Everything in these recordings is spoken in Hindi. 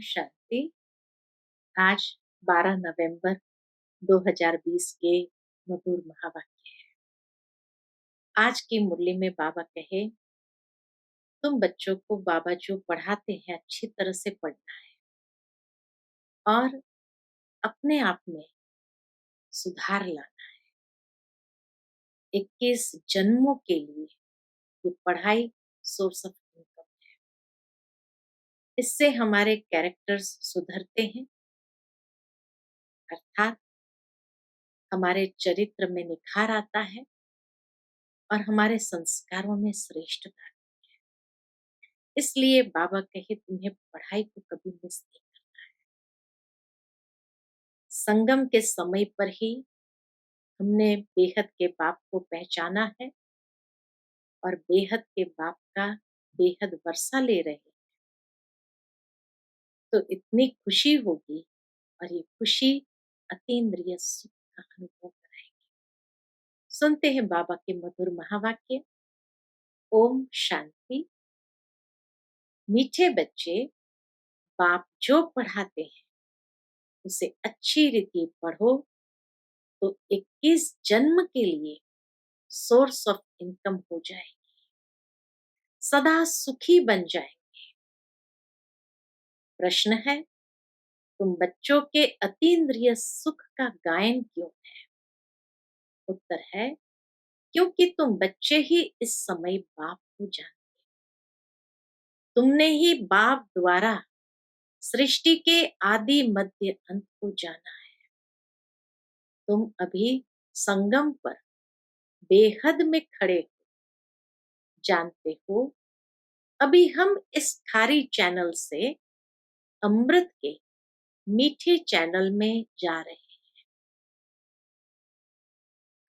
शांति। आज 12 नवंबर 2020 के मधुर महावाक्य है। आज की मुरली में बाबा कहे, तुम बच्चों को बाबा जो पढ़ाते हैं अच्छी तरह से पढ़ना है और अपने आप में सुधार लाना है। 21 जन्मों के लिए ये पढ़ाई सोर्स ऑफ इनकम है। इससे हमारे कैरेक्टर्स सुधरते हैं, अर्थात हमारे चरित्र में निखार आता है और हमारे संस्कारों में श्रेष्ठता। इसलिए बाबा कहे तुम्हें पढ़ाई को कभी मिस नहीं करना है। संगम के समय पर ही हमने बेहद के बाप को पहचाना है और बेहद के बाप का बेहद वर्षा ले रहे हैं, तो इतनी खुशी होगी और ये खुशी अतीन्द्रिय सुख का अनुभव कराएगी। सुनते हैं बाबा के मधुर महावाक्य। ओम शांति। मीठे बच्चे, बाप जो पढ़ाते हैं उसे अच्छी रीति पढ़ो तो 21 जन्म के लिए सोर्स ऑफ इनकम हो जाएगी, सदा सुखी बन जाएंगे। प्रश्न है, तुम बच्चों के अतीन्द्रिय सुख का गायन क्यों है? उत्तर है, क्योंकि तुम बच्चे ही इस समय बाप को जानते। तुमने ही बाप द्वारा सृष्टि के आदि मध्य अंत को जाना है। तुम अभी संगम पर बेहद में खड़े हो, जानते हो अभी हम इस खारी चैनल से अमृत के मीठे चैनल में जा रहे हैं।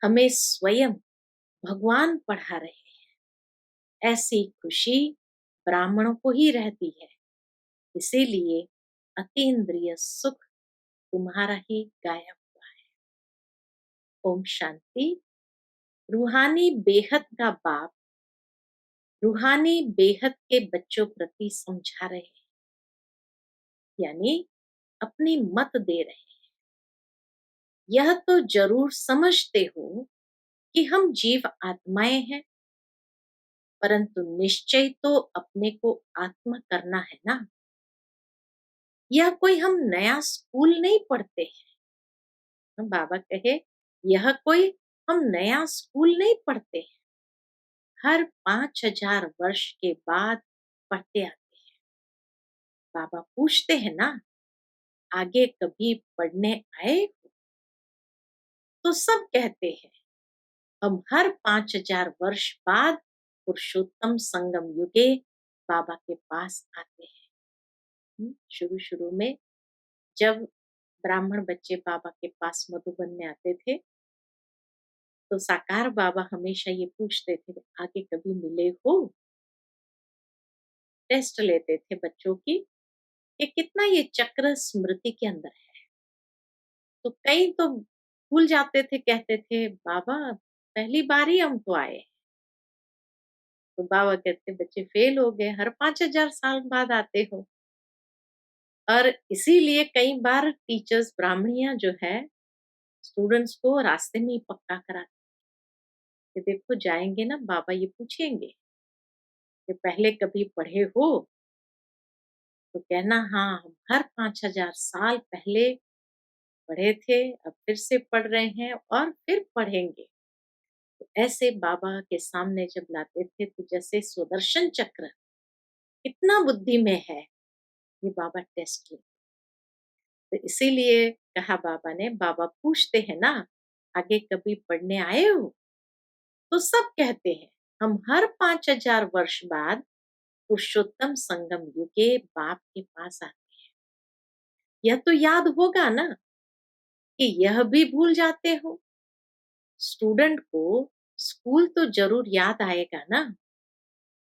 हमें स्वयं भगवान पढ़ा रहे हैं। ऐसी खुशी ब्राह्मणों को ही रहती है, इसीलिए अतीन्द्रिय सुख तुम्हारा ही गाया हुआ है। ओम शांति। रूहानी बेहद का बाप रूहानी बेहद के बच्चों प्रति समझा रहे हैं, यानी अपनी मत दे रहे हैं। यह तो जरूर समझते हो कि हम जीव आत्माएं हैं, परंतु निश्चय तो अपने को आत्मा करना है ना। यह कोई हम नया स्कूल नहीं पढ़ते हैं। बाबा कहे, यह कोई हम नया स्कूल नहीं पढ़ते हैं। हर 5000 वर्ष के बाद पढ़ते आते हैं। बाबा पूछते हैं ना, आगे कभी पढ़ने आए हो? तो सब कहते हैं, हम हर 5000 वर्ष बाद पुरुषोत्तम संगम युगे बाबा के पास आते हैं। शुरू शुरू में जब ब्राह्मण बच्चे बाबा के पास मधुबन में आते थे, तो साकार बाबा हमेशा ये पूछते थे, आगे कभी मिले हो? टेस्ट लेते थे बच्चों की कि कितना ये चक्र स्मृति के अंदर है। तो कई तो भूल जाते थे, कहते थे बाबा पहली बार ही हम तो आए। तो बाबा कहते, बच्चे फेल हो गए, हर 5000 साल बाद आते हो। और इसीलिए कई बार टीचर्स ब्राह्मणियां जो है स्टूडेंट्स को रास्ते में ही पक्का कराती कि देखो जाएंगे ना, बाबा ये पूछेंगे कि पहले कभी पढ़े हो, तो कहना हाँ हम हर 5000 साल पहले पढ़े थे, अब फिर से पढ़ रहे हैं और फिर पढ़ेंगे। तो ऐसे बाबा के सामने जब लाते थे तो जैसे सुदर्शन चक्र कितना बुद्धि में है, ये बाबा टेस्ट लेते। तो इसीलिए कहा बाबा ने, बाबा पूछते हैं ना, आगे कभी पढ़ने आए हो? तो सब कहते हैं, हम हर 5000 वर्ष बाद पुरुषोत्तम संगम युगे बाप के पास आते हैं। यह तो याद होगा ना कि यह भी भूल जाते हो। स्टूडेंट को स्कूल तो जरूर याद आएगा ना।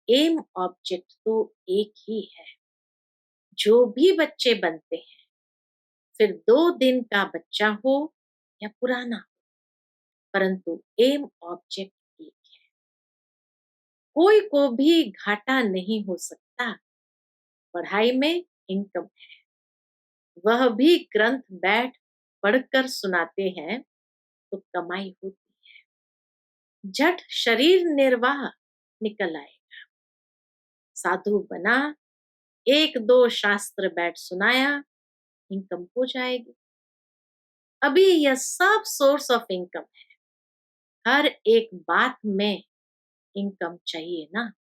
एम ऑब्जेक्ट तो एक ही है। जो भी बच्चे बनते हैं, फिर 2 दिन का बच्चा हो या पुराना हो, परंतु एम ऑब्जेक्ट एक है। कोई को भी घाटा नहीं हो सकता। पढ़ाई में इनकम है, वह भी ग्रंथ बैठ पढ़कर सुनाते हैं तो कमाई होती है। झट शरीर निर्वाह निकल आए। साधु बना, एक दो शास्त्र बैठ सुनाया, इनकम हो जाएगी। अभी यह सब सोर्स ऑफ इनकम है। हर एक बात में इनकम चाहिए ना।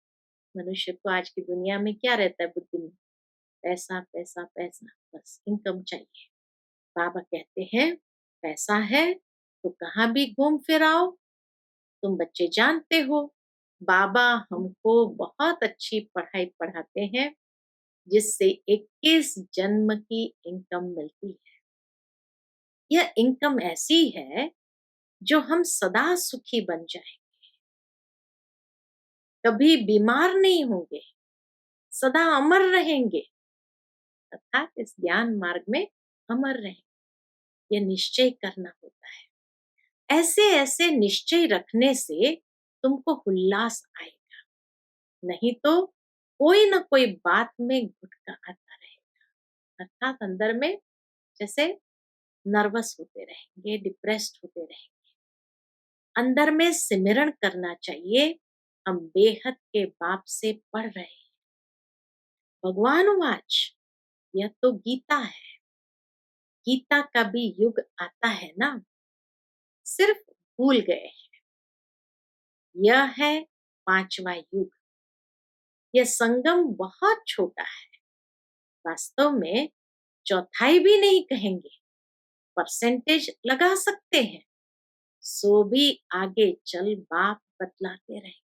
मनुष्य को आज की दुनिया में क्या रहता है बुद्धि में? पैसा पैसा पैसा, बस इनकम चाहिए। बाबा कहते हैं पैसा है तो कहाँ भी घूम फिर आओ। तुम बच्चे जानते हो बाबा हमको बहुत अच्छी पढ़ाई पढ़ाते हैं जिससे 21 जन्म की इनकम मिलती है। यह इनकम ऐसी है जो हम सदा सुखी बन जाएंगे, कभी बीमार नहीं होंगे, सदा अमर रहेंगे, अर्थात इस ज्ञान मार्ग में अमर रहेंगे। यह निश्चय करना होता है। ऐसे ऐसे निश्चय रखने से तुमको उल्लास आएगा, नहीं तो कोई ना कोई बात में घुटका आता रहेगा। अर्थात अंदर में जैसे नर्वस होते रहेंगे, डिप्रेस्ड होते रहेंगे। अंदर में सिमरण करना चाहिए हम बेहद के बाप से पढ़ रहे हैं। भगवान वाच, यह तो गीता है। गीता का भी युग आता है ना, सिर्फ भूल गए हैं। यह है पांचवा युग। यह संगम बहुत छोटा है, वास्तव में चौथाई भी नहीं कहेंगे, परसेंटेज लगा सकते हैं। सो भी आगे चल बाप बतलाते रहे।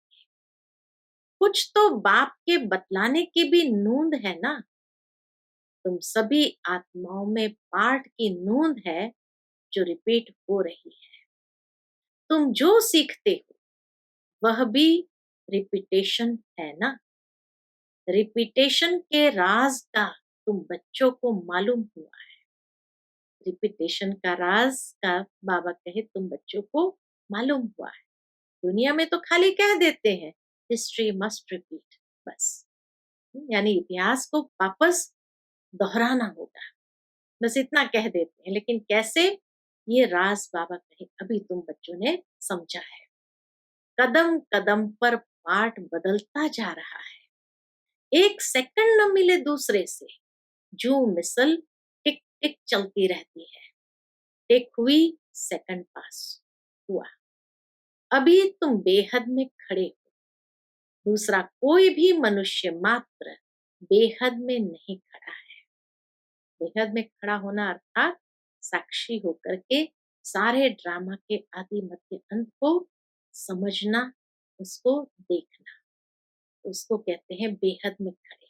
कुछ तो बाप के बतलाने की भी नूंद है ना। तुम सभी आत्माओं में पाठ की नूंद है जो रिपीट हो रही है। तुम जो सीखते हो वह भी रिपीटेशन है ना। रिपीटेशन के राज का तुम बच्चों को मालूम हुआ है। रिपीटेशन का राज का बाबा कहे तुम बच्चों को मालूम हुआ है। दुनिया में तो खाली कह देते हैं हिस्ट्री मस्ट रिपीट, बस यानी इतिहास को वापस दोहराना होगा, बस इतना कह देते हैं। लेकिन कैसे, ये राज बाबा कहे अभी तुम बच्चों ने समझा है। कदम कदम पर पाठ बदलता जा रहा है। एक सेकंड न मिले दूसरे से, जो मिसल टिक टिक चलती रहती है। टिक हुई, सेकंड पास हुआ। अभी तुम बेहद में खड़े हो। दूसरा कोई भी मनुष्य मात्र बेहद में नहीं खड़ा है। बेहद में खड़ा होना अर्थात साक्षी होकर के सारे ड्रामा के आदि मध्य अंत को समझना, उसको देखना, उसको कहते हैं बेहद में खड़े।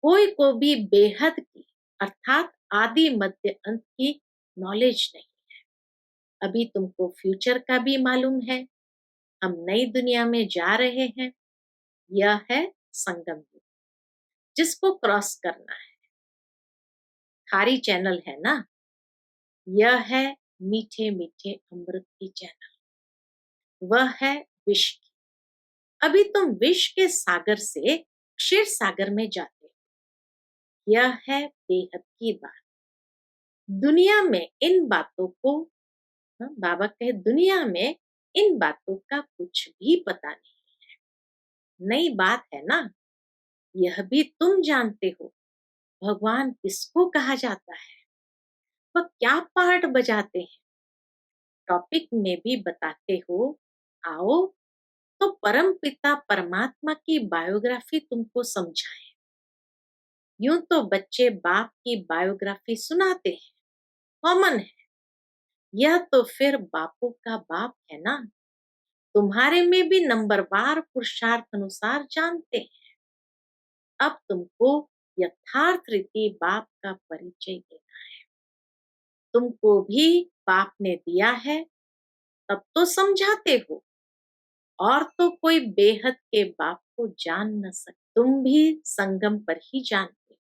कोई को भी बेहद की अर्थात आदि मध्य अंत की नॉलेज नहीं है। अभी तुमको फ्यूचर का भी मालूम है। हम नई दुनिया में जा रहे हैं। यह है संगम युग, जिसको क्रॉस करना है। खारी चैनल है ना, यह है मीठे मीठे अमृत की चैनल, वह है विष की। अभी तुम विष के सागर से क्षीर सागर में जाते हो। यह है बेहद की बात। दुनिया में इन बातों को, बाबा कहे दुनिया में इन बातों का कुछ भी पता नहीं है। नई बात है ना। यह भी तुम जानते हो भगवान किसको कहा जाता है, वह क्या पार्ट बजाते हैं। टॉपिक में भी बताते हो। आओ तो परम पिता परमात्मा की बायोग्राफी तुमको समझाएं। यूं तो बच्चे बाप की बायोग्राफी सुनाते हैं, कॉमन है। यह तो फिर बापों का बाप है ना। तुम्हारे में भी नंबरवार पुरुषार्थ अनुसार जानते हैं। अब तुमको यथार्थ रीति बाप का परिचय देना है। तुमको भी बाप ने दिया है, तब तो समझाते हो। और तो कोई बेहद के बाप को जान न सके। तुम भी संगम पर ही जानते हो।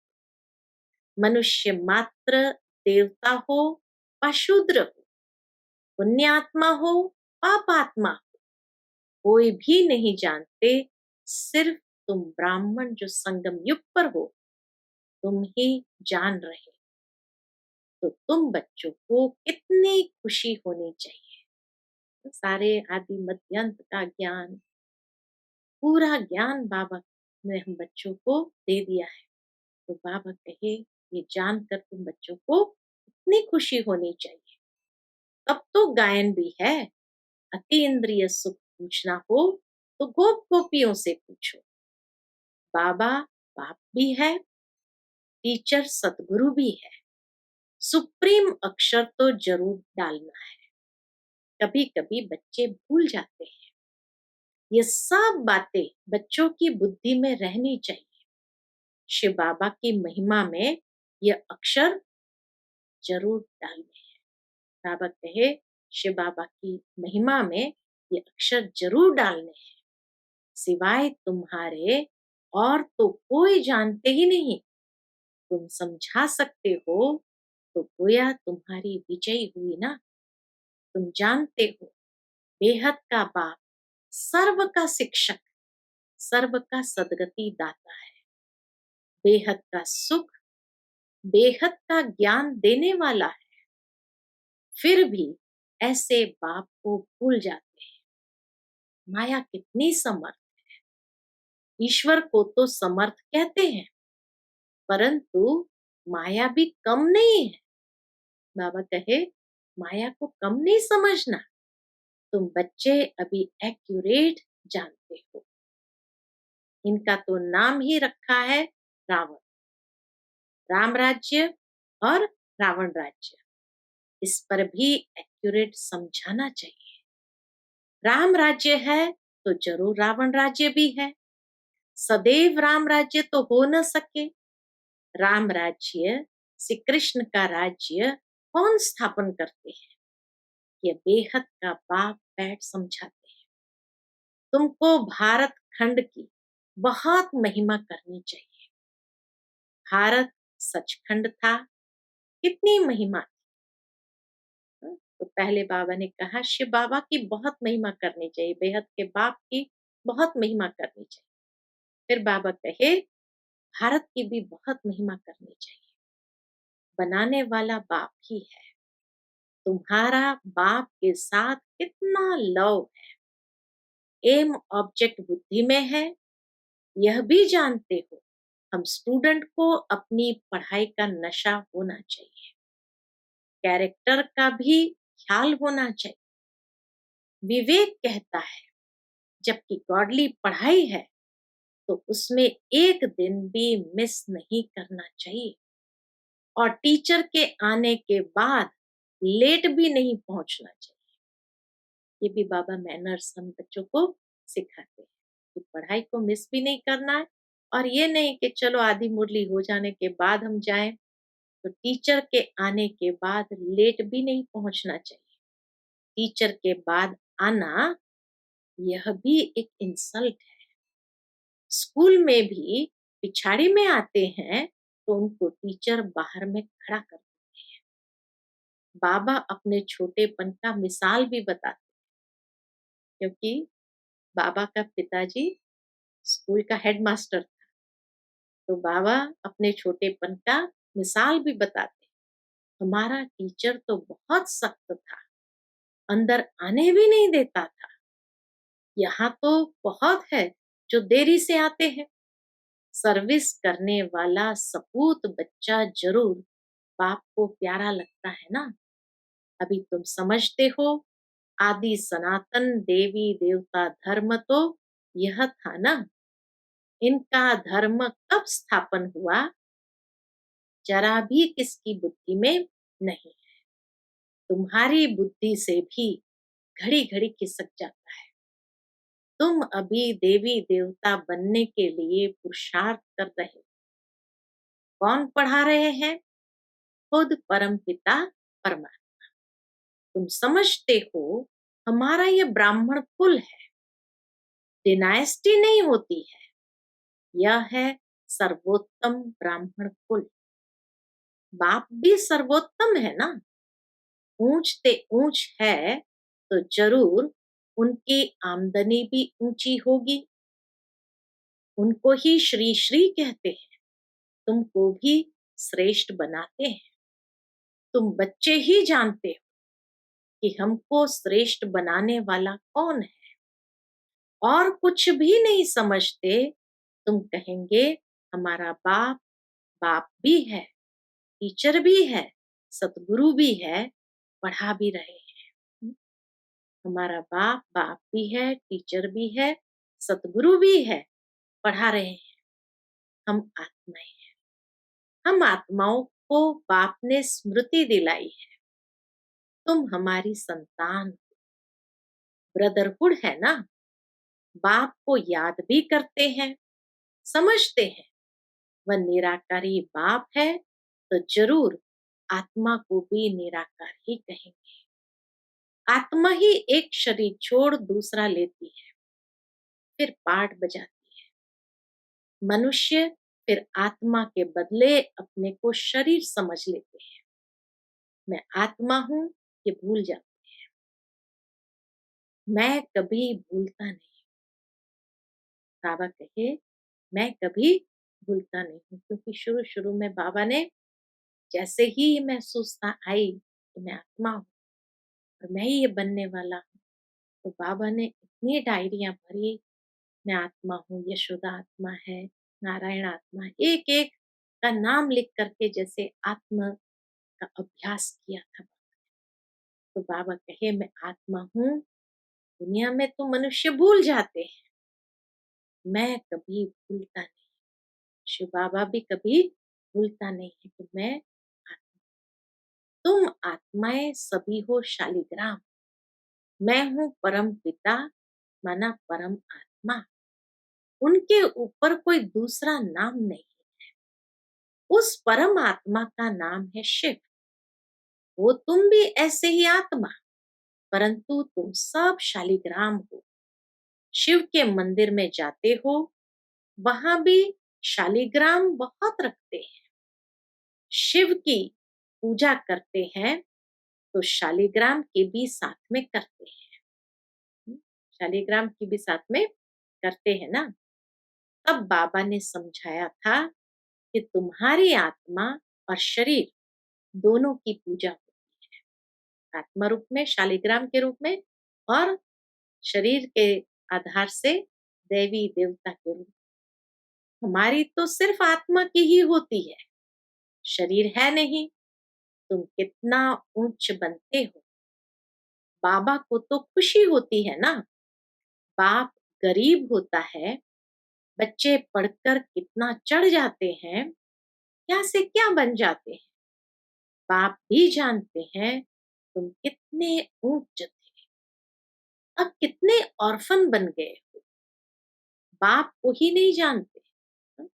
मनुष्य मात्र, देवता हो व शूद्र हो, पुण्यात्मा हो पापात्मा हो, कोई भी नहीं जानते। सिर्फ तुम ब्राह्मण जो संगम युग पर हो, तुम ही जान रहे। तो तुम बच्चों को कितनी खुशी होनी चाहिए। तो सारे आदि मध्य अंत का ज्ञान, पूरा ज्ञान बाबा ने हम बच्चों को दे दिया है। तो बाबा कहे ये जानकर तुम बच्चों को इतनी खुशी होनी चाहिए। तब तो गायन भी है, अति इंद्रिय सुख पूछना हो तो गोप गोपियों से पूछो। बाबा बाप भी है, टीचर सतगुरु भी है, सुप्रीम अक्षर तो जरूर डालना है। कभी कभी बच्चे भूल जाते हैं, ये सब बातें बच्चों की बुद्धि में रहनी चाहिए। शिव बाबा की महिमा में ये अक्षर जरूर डालने हैं। बाबा कहे शिव बाबा की महिमा में ये अक्षर जरूर डालने हैं, सिवाय तुम्हारे और तो कोई जानते ही नहीं। तुम समझा सकते हो तो गोया तुम्हारी विजय हुई ना। तुम जानते हो बेहद का बाप, सर्व का शिक्षक, सर्व का सदगति दाता है, बेहद का सुख, बेहद का ज्ञान देने वाला है। फिर भी ऐसे बाप को भूल जाते हैं। माया कितनी समर्थ, ईश्वर को तो समर्थ कहते हैं, परंतु माया भी कम नहीं है। बाबा कहे माया को कम नहीं समझना। तुम बच्चे अभी एक्यूरेट जानते हो। इनका तो नाम ही रखा है रावण, राम राज्य और रावण राज्य। इस पर भी एक्यूरेट समझाना चाहिए। राम राज्य है तो जरूर रावण राज्य भी है। सदैव राम राज्य तो हो न सके। राम राज्य, श्री कृष्ण का राज्य कौन स्थापन करते हैं? ये बेहद का बाप बैठ समझाते हैं। तुमको भारत खंड की बहुत महिमा करनी चाहिए। भारत सचखंड था, कितनी महिमा थी। तो पहले बाबा ने कहा शिव बाबा की बहुत महिमा करनी चाहिए, बेहद के बाप की बहुत महिमा करनी चाहिए। फिर बाबा कहे भारत की भी बहुत महिमा करनी चाहिए। बनाने वाला बाप ही है। तुम्हारा बाप के साथ कितना लव है, एम ऑब्जेक्ट बुद्धि में है, यह भी जानते हो। हम स्टूडेंट को अपनी पढ़ाई का नशा होना चाहिए, कैरेक्टर का भी ख्याल होना चाहिए। विवेक कहता है जबकि गॉडली पढ़ाई है तो उसमें एक दिन भी मिस नहीं करना चाहिए, और टीचर के आने के बाद लेट भी नहीं पहुंचना चाहिए। ये भी बाबा मैनर्स हम बच्चों को सिखाते हैं कि पढ़ाई को मिस भी नहीं करना है, और ये नहीं कि चलो आधी मुरली हो जाने के बाद हम जाएं। तो टीचर के आने के बाद लेट भी नहीं पहुंचना चाहिए। टीचर के बाद आना यह भी एक इंसल्ट है। स्कूल में भी पिछाड़ी में आते हैं तो उनको टीचर बाहर में खड़ा कर देते हैं। बाबा अपने छोटेपन का मिसाल भी बताते, क्योंकि बाबा का पिताजी स्कूल का हेडमास्टर था। तो बाबा अपने छोटेपन का मिसाल भी बताते। हमारा टीचर तो बहुत सख्त था, अंदर आने भी नहीं देता था। यहाँ तो बहुत है जो देरी से आते हैं। सर्विस करने वाला सपूत बच्चा जरूर बाप को प्यारा लगता है ना। अभी तुम समझते हो आदि सनातन देवी देवता धर्म तो यह था ना। इनका धर्म कब स्थापन हुआ, जरा भी किसकी बुद्धि में नहीं है। तुम्हारी बुद्धि से भी घड़ी घड़ी खिसक जाता है। तुम अभी देवी देवता बनने के लिए पुरुषार्थ कर रहे हो। कौन पढ़ा रहे हैं? खुद परम पिता परमात्मा। तुम समझते हो हमारा ये ब्राह्मण कुल है, डिनाइस्टी नहीं होती है, यह है सर्वोत्तम ब्राह्मण कुल। बाप भी सर्वोत्तम है ना। ऊंचते ऊंच है तो जरूर उनकी आमदनी भी ऊंची होगी। उनको ही श्री श्री कहते हैं, तुमको भी श्रेष्ठ बनाते हैं। तुम बच्चे ही जानते हो कि हमको श्रेष्ठ बनाने वाला कौन है, और कुछ भी नहीं समझते। तुम कहेंगे हमारा बाप बाप भी है, टीचर भी है, सतगुरु भी है, पढ़ा भी रहे हैं। हमारा बाप बाप भी है, टीचर भी है, सतगुरु भी है, पढ़ा रहे हैं। हम आत्माएं हैं। हम आत्माओं को बाप ने स्मृति दिलाई है, तुम हमारी संतान, ब्रदरहुड है ना। बाप को याद भी करते हैं, समझते हैं वह निराकारी बाप है, तो जरूर आत्मा को भी निराकार ही कहेंगे। आत्मा ही एक शरीर छोड़ दूसरा लेती है, फिर पाठ बजाती है। मनुष्य फिर आत्मा के बदले अपने को शरीर समझ लेते हैं। मैं आत्मा हूं, ये भूल जाते हैं। मैं कभी भूलता नहीं। बाबा कहे मैं कभी भूलता नहीं हूँ, क्योंकि शुरू शुरू में बाबा ने जैसे ही महसूसता आई कि मैं आत्मा हूँ और मैं ही ये बनने वाला हूँ, तो बाबा ने इतनी डायरियां भरी। मैं आत्मा हूँ, यशोदा आत्मा है, नारायण आत्मा है, एक एक का नाम लिख करके जैसे आत्मा का अभ्यास किया था। तो बाबा कहे मैं आत्मा हूँ। दुनिया में तो मनुष्य भूल जाते हैं, मैं कभी भूलता नहीं। शिव बाबा भी कभी भूलता नहीं है कि मैं आत्मा। तुम आत्माएं सभी हो शालिग्राम, मैं हूँ परम पिता, माना परम आत्मा। उनके ऊपर कोई दूसरा नाम नहीं। उस परम आत्मा का नाम है शिव। वो तुम भी ऐसे ही आत्मा, परंतु तुम सब शालिग्राम हो। शिव के मंदिर में जाते हो, वहां भी शालिग्राम बहुत रखते हैं। शिव की पूजा करते हैं तो शालिग्राम के भी साथ में करते हैं। शालिग्राम की भी साथ में करते हैं ना। तब बाबा ने समझाया था कि तुम्हारी आत्मा और शरीर दोनों की पूजा होती है। आत्मा रूप में, शालिग्राम के रूप में, और शरीर के आधार से देवी देवता के रूप। हमारी तो सिर्फ आत्मा की ही होती है, शरीर है नहीं। तुम कितना ऊंच बनते हो, बाबा को तो खुशी होती है ना। बाप गरीब होता है, बच्चे पढ़कर कितना चढ़ जाते हैं, क्या से क्या बन जाते हैं। बाप भी जानते हैं तुम कितने ऊंच थे, अब कितने ऑर्फन बन गए हो। बाप को ही नहीं जानते,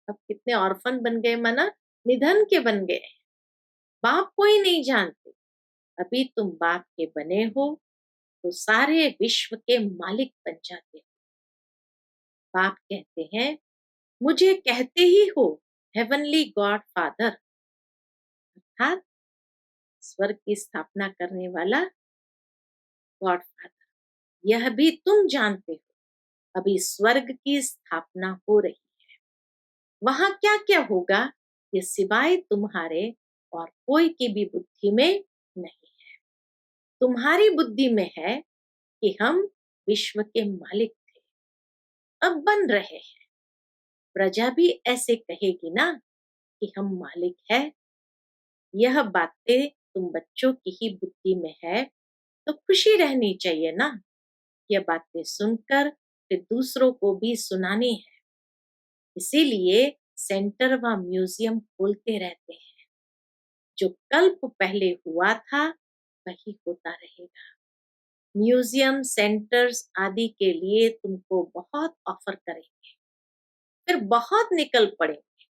अब कितने ऑर्फन बन गए, मना निधन के बन गए। बाप को ही नहीं जानते। अभी तुम बाप के बने हो तो सारे विश्व के मालिक बन जाते हो। बाप कहते हैं मुझे कहते ही हो हेवनली गॉड फादर, अर्थात स्वर्ग की स्थापना करने वाला गॉड फादर। यह भी तुम जानते हो अभी स्वर्ग की स्थापना हो रही है। वहां क्या क्या होगा ये सिवाय तुम्हारे और कोई की भी बुद्धि में नहीं है। तुम्हारी बुद्धि में है कि हम विश्व के मालिक थे, अब बन रहे हैं। प्रजा भी ऐसे कहेगी ना कि हम मालिक है। यह बातें तुम बच्चों की ही बुद्धि में है, तो खुशी रहनी चाहिए ना। यह बातें सुनकर फिर दूसरों को भी सुनानी है। इसीलिए सेंटर व म्यूजियम खोलते रहते हैं। जो कल्प पहले हुआ था वही होता रहेगा। म्यूजियम, सेंटर्स आदि के लिए तुमको बहुत ऑफर करेंगे, फिर बहुत निकल पड़ेंगे।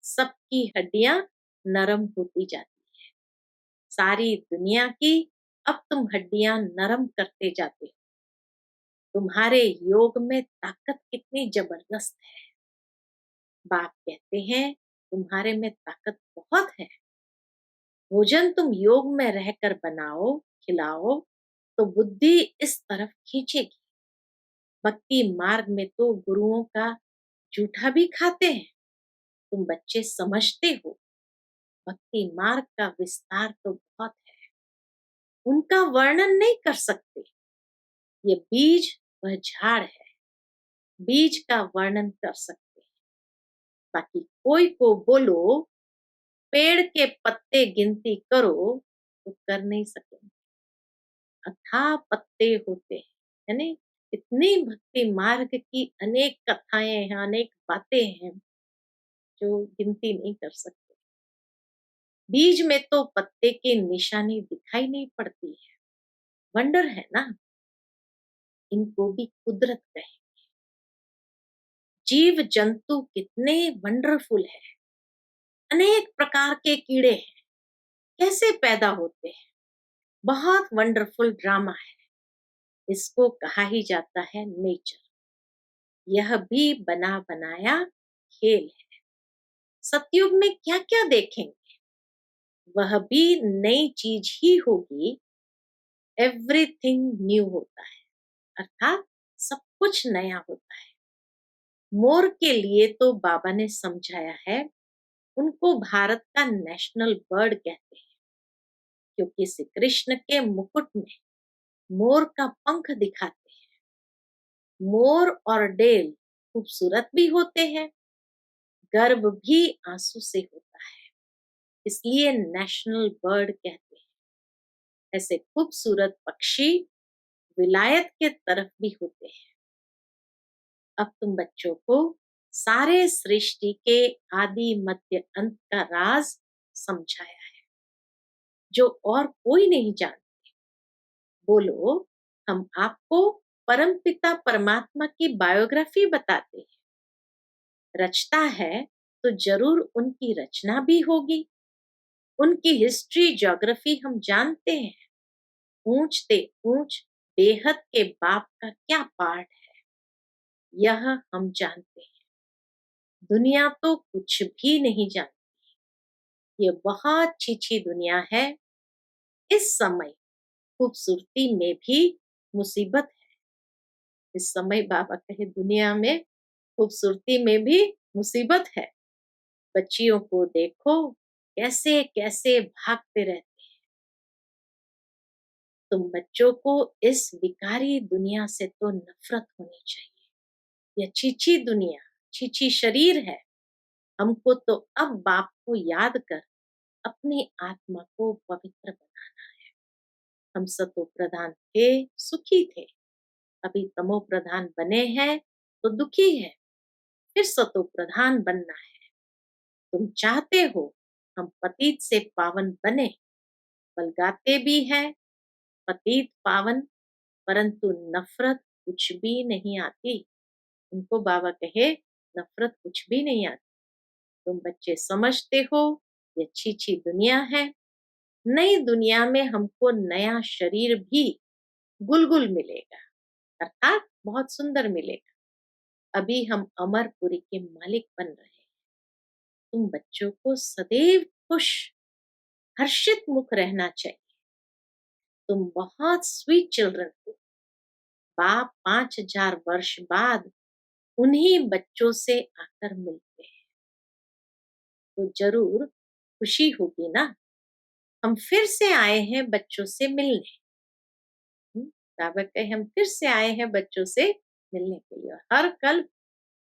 सबकी हड्डियां नरम होती जाती है। सारी दुनिया की अब तुम हड्डियां नरम करते जाते हो। तुम्हारे योग में ताकत कितनी जबरदस्त है। बाप कहते हैं तुम्हारे में ताकत बहुत है। भोजन तुम योग में रहकर बनाओ, खिलाओ, तो बुद्धि इस तरफ खींचेगी। भक्ति मार्ग में तो गुरुओं का जूठा भी खाते हैं। तुम बच्चे समझते हो, भक्ति मार्ग का विस्तार तो बहुत है, उनका वर्णन नहीं कर सकते। ये बीज वह झाड़ है, बीज का वर्णन कर सकते हैं। बाकी कोई को बोलो पेड़ के पत्ते गिनती करो तो कर नहीं सकेंगे, अथाह पत्ते होते हैं। यानी इतनी भक्ति मार्ग की अनेक कथाएं हैं, अनेक बातें हैं जो गिनती नहीं कर सकते। बीज में तो पत्ते की निशानी दिखाई नहीं पड़ती है, वंडर है ना, इनको भी कुदरत कहे। जीव जंतु कितने वंडरफुल है, अनेक प्रकार के कीड़े हैं, कैसे पैदा होते हैं, बहुत वंडरफुल ड्रामा है। इसको कहा ही जाता है नेचर। यह भी बना बनाया खेल है। सतयुग में क्या क्या देखेंगे, वह भी नई चीज ही होगी। एवरीथिंग न्यू होता है, अर्थात सब कुछ नया होता है। मोर के लिए तो बाबा ने समझाया है, उनको भारत का नेशनल बर्ड कहते हैं, क्योंकि श्री कृष्ण के मुकुट में मोर का पंख दिखाते हैं। मोर और डेल खूबसूरत भी होते हैं, गर्भ भी आंसू से होता है, इसलिए नेशनल बर्ड कहते हैं। ऐसे खूबसूरत पक्षी विलायत के तरफ भी होते हैं। अब तुम बच्चों को सारे सृष्टि के आदि मध्य अंत का राज समझाया है, जो और कोई नहीं जानते। बोलो हम आपको परमपिता परमात्मा की बायोग्राफी बताते हैं। रचता है तो जरूर उनकी रचना भी होगी। उनकी हिस्ट्री ज्योग्राफी हम जानते हैं। ऊंचते ऊंच बेहद के बाप का क्या पार्ट है, यह हम जानते हैं। दुनिया तो कुछ भी नहीं जानती, ये बहुत छीछी दुनिया है। इस समय खूबसूरती में भी मुसीबत है। इस समय बाबा कहे दुनिया में खूबसूरती में भी मुसीबत है। बच्चियों को देखो कैसे कैसे भागते रहते। तुम बच्चों को इस विकारी दुनिया से तो नफरत होनी चाहिए। यह छीछी दुनिया, छीछी शरीर है। हमको तो अब बाप को याद कर अपनी आत्मा को पवित्र बनाना है। हम सतो प्रधान थे, सुखी थे, अभी तमो प्रधान बने हैं तो दुखी है, फिर सतो प्रधान बनना है। तुम चाहते हो हम पतित से पावन बने, बलगाते भी है पतित पावन, परंतु नफरत कुछ भी नहीं आती। उनको बाबा कहे नफरत कुछ भी नहीं आती। तुम बच्चे समझते हो ये अच्छी अच्छी दुनिया है। नई दुनिया में हमको नया शरीर भी गुलगुल मिलेगा, अर्थात बहुत सुंदर मिलेगा। अभी हम अमरपुरी के मालिक बन रहे हैं। तुम बच्चों को सदैव खुश हर्षित मुख रहना चाहिए। तुम बहुत स्वीट चिल्ड्रन हो। बाप 5000 वर्ष बाद उन्हीं बच्चों से आकर मिलते हैं, तो जरूर खुशी होगी ना। हम फिर से आए हैं बच्चों से मिलने। बाबा कहे हम फिर से आए हैं बच्चों से मिलने के लिए, हर कल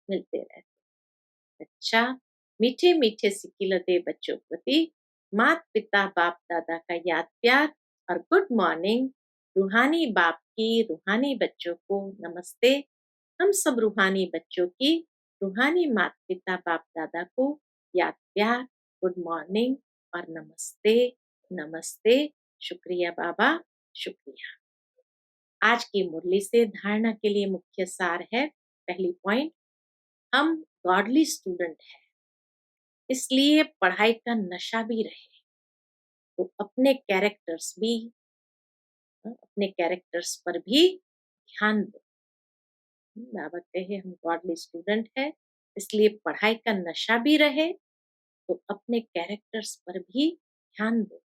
मिलते रहते। अच्छा, मीठे मीठे सिकिलते बच्चों प्रति माता पिता बाप दादा का याद प्यार और गुड मॉर्निंग। रूहानी बाप की रूहानी बच्चों को नमस्ते। हम सब रूहानी बच्चों की रूहानी माता पिता बाप दादा को याद प्यार, गुड मॉर्निंग और नमस्ते। नमस्ते, शुक्रिया बाबा, शुक्रिया। आज की मुरली से धारणा के लिए मुख्य सार है। पहली पॉइंट, हम गॉडली स्टूडेंट है, इसलिए पढ़ाई का नशा भी रहे। तो अपने कैरेक्टर्स पर भी ध्यान दो। बाबा कहे हम गॉडली स्टूडेंट है, इसलिए पढ़ाई का नशा भी रहे, तो अपने कैरेक्टर्स पर भी ध्यान दो।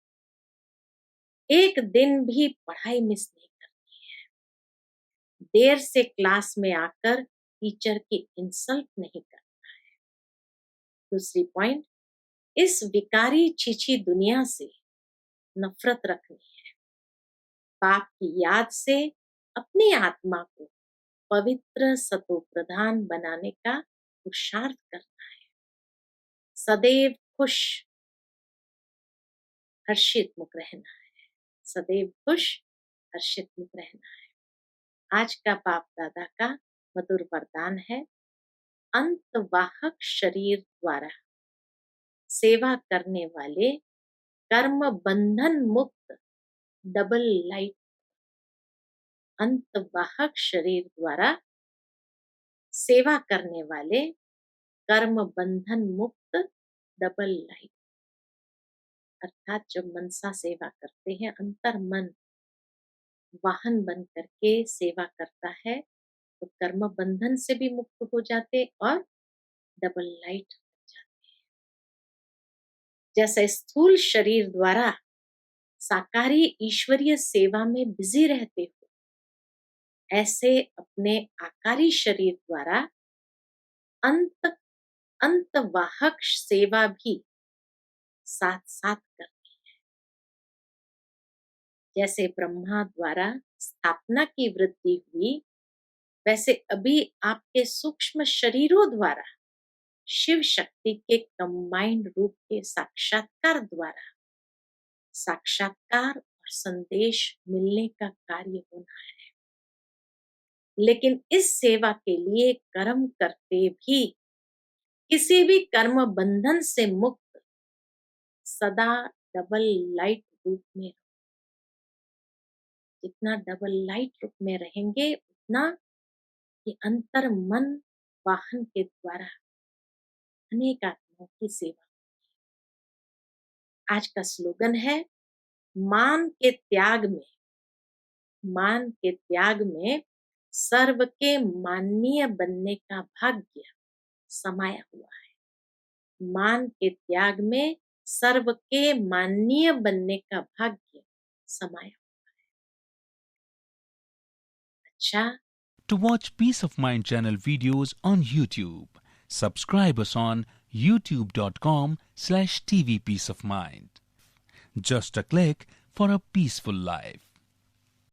एक दिन भी पढ़ाई मिस नहीं करनी है। देर से क्लास में आकर टीचर की इंसल्ट नहीं करना है। दूसरी पॉइंट, इस विकारी चीची दुनिया से नफरत रखनी है। पाप की याद से अपनी आत्मा को पवित्र सतो प्रधान बनाने का पुरुषार्थ करना है। सदैव खुश हर्षित मुख रहना है। सदैव खुश हर्षित मुख रहना है। आज का बाप दादा का मधुर वरदान है, अंतवाहक शरीर द्वारा सेवा करने वाले कर्म बंधन मुक्त डबल लाइट। अंतवाहक शरीर द्वारा सेवा करने वाले कर्म बंधन मुक्त डबल लाइट। अर्थात जब मनसा सेवा करते हैं, अंतर मन वाहन बन करके सेवा करता है, तो कर्म बंधन से भी मुक्त हो जाते और डबल लाइट हो जाते हैं। जैसे स्थूल शरीर द्वारा साकारी ईश्वरीय सेवा में बिजी रहते हो, ऐसे अपने आकारी शरीर द्वारा अंतवाहक सेवा भी साथ साथ करनी है। जैसे ब्रह्मा द्वारा स्थापना की वृद्धि हुई, वैसे अभी आपके सूक्ष्म शरीरों द्वारा शिव शक्ति के कंबाइंड रूप के साक्षात्कार द्वारा साक्षात्कार और संदेश मिलने का कार्य होना है। लेकिन इस सेवा के लिए कर्म करते भी किसी भी कर्म बंधन से मुक्त सदा डबल लाइट रूप में। जितना डबल लाइट रूप में रहेंगे, उतना कि अंतर मन वाहन के द्वारा अनेक आत्माओं की सेवा। आज का स्लोगन है, मान के त्याग में सर्व के माननीय बनने का भाग्य समाया हुआ है। मान के त्याग में सर्व के माननीय बनने का भाग्य समाया हुआ है। अच्छा, To watch Peace of Mind channel videos on YouTube, subscribe us on youtube.com/tvpeaceofmind. Just a click for a peaceful life.